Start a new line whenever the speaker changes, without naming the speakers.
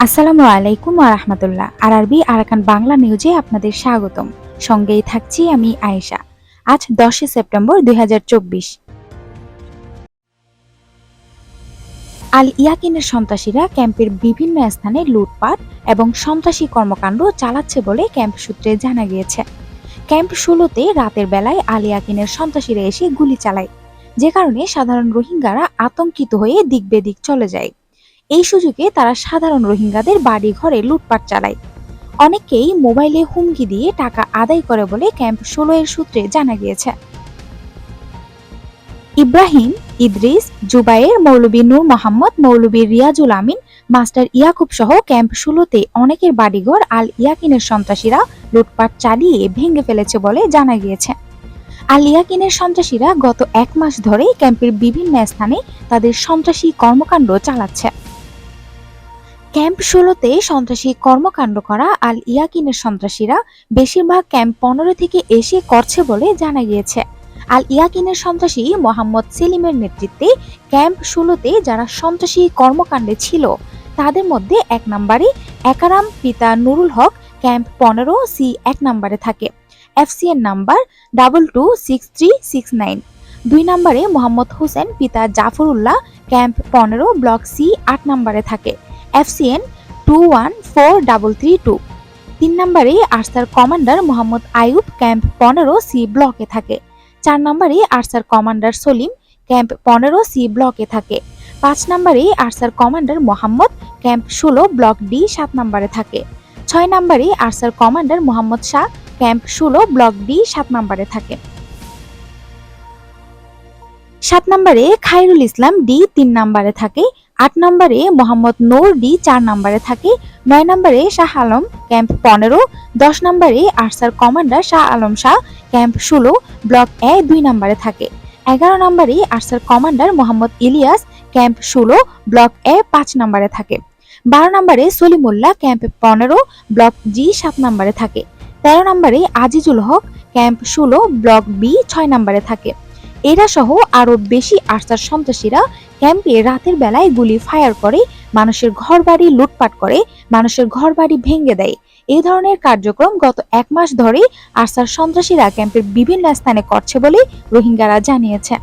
আসসালামু আলাইকুম ওয়া রাহমাতুল্লাহ। আরআরবি আরাকান বাংলা নিউজে আপনাদের স্বাগতম। সঙ্গেই থাকছি আমি আয়েশা। আজ 10 সেপ্টেম্বর 2024। আল ইয়াকিনের সন্ত্রাসীরা ক্যাম্পের বিভিন্ন স্থানে লুটপাট এবং সন্ত্রাসী কর্মকাণ্ড চালাচ্ছে বলে ক্যাম্প সূত্রে জানা গিয়েছে। ক্যাম্প 16-তে রাতের বেলায় আল ইয়াকিনের সন্ত্রাসীরা এসে গুলি চালায়, যে কারণে সাধারণ রোহিঙ্গারা আতঙ্কিত হয়ে দিক বেদিক চলে যায়। এই সুযোগে তারা সাধারণ রোহিঙ্গাদের বাড়ি ঘরে লুটপাট চালায়। অনেকেই মোবাইলে হুমকি দিয়ে টাকা আদায় করে বলে ক্যাম্প 16 এর সূত্রে জানা গিয়েছে। ইব্রাহিম, ইদ্রিস, জুবায়ের, মৌলভী নূর মোহাম্মদ, মৌলভী রিয়াজুল আমিন, মাস্টার ইয়াকুব সহ ক্যাম্প 16-তে অনেকের বাড়িঘর আল ইয়াকিনের সন্ত্রাসীরা লুটপাট চালিয়ে ভেঙে ফেলেছে বলে জানা গিয়েছে। আল ইয়াকিনের সন্ত্রাসীরা গত 1 মাস ধরে ক্যাম্পের বিভিন্ন স্থানে তাদের সন্ত্রাসী কর্মকাণ্ড চালাচ্ছে। ক্যাম্প 16-তে সন্ত্রাসী কর্মকাণ্ড করা আল ইয়াকিনের সন্ত্রাসীরা বেশিরভাগ ক্যাম্প 15 থেকে এসে করছে বলে জানা গিয়েছে। আল ইয়াকিনের সন্ত্রাসী মোহাম্মদ সেলিমের নেতৃত্বে ক্যাম্প 16-তে যারা সন্ত্রাসী কর্মকাণ্ডে ছিল তাদের মধ্যে 1 নম্বরে একারাম পিতা নুরুল হক ক্যাম্প 15C 1 নম্বরে থাকে। FCN number 226369। 2 নম্বরে মোহাম্মদ হোসেন পিতা জাফরুল্লাহ ক্যাম্প 15 ব্লক C 8 নম্বরে থাকে। FCN 214332। 3 নম্বরে আরসার commander Mohammad Ayub camp 15C ব্লকে থাকে। 4 নম্বরে আরসার কমান্ডার সলিম ক্যাম্প 15C ব্লকে থাকে। 5 নম্বরে আরসার commander Mohammad camp 16 block D 7 নম্বরে থাকে। 6 নম্বরে আরসার commander Mohammad Shah camp 16 block D 7 নম্বরে থাকে। 7 নম্বরে খায়রুল ইসলাম D 3 নম্বরে থাকে। 8 নম্বরে মোহাম্মদ নূর D 4 নম্বরে থাকে। 9 নম্বরে শাহ আলম ক্যাম্প 15। 10 নম্বরে আরসার commander Shah Alam Shah camp 16 block A 2 নম্বরে থাকে। 11 নম্বরে আরসার commander Mohammad Ilias camp 16 block A 5 নম্বরে থাকে। 12 নম্বরে সলিমুল্লাহ ক্যাম্প 15 ব্লক G 7 নম্বরে থাকে। 13 নম্বরে আজিজুল হক ক্যাম্প 16 ব্লক B 6 নম্বরে থাকে। এরা সহ আরো বেশি আরসার সন্ত্রাসীরা ক্যাম্পে রাতের বেলায় গুলি ফায়ার করে, মানুষের ঘরবাড়ি লুটপাট করে, মানুষের ঘরবাড়ি ভেঙে দেয়। এই ধরনের কার্যক্রম গত 1 মাস ধরে আরসার সন্ত্রাসীরা ক্যাম্পের বিভিন্ন স্থানে করছে বলে রোহিঙ্গারা জানিয়েছে।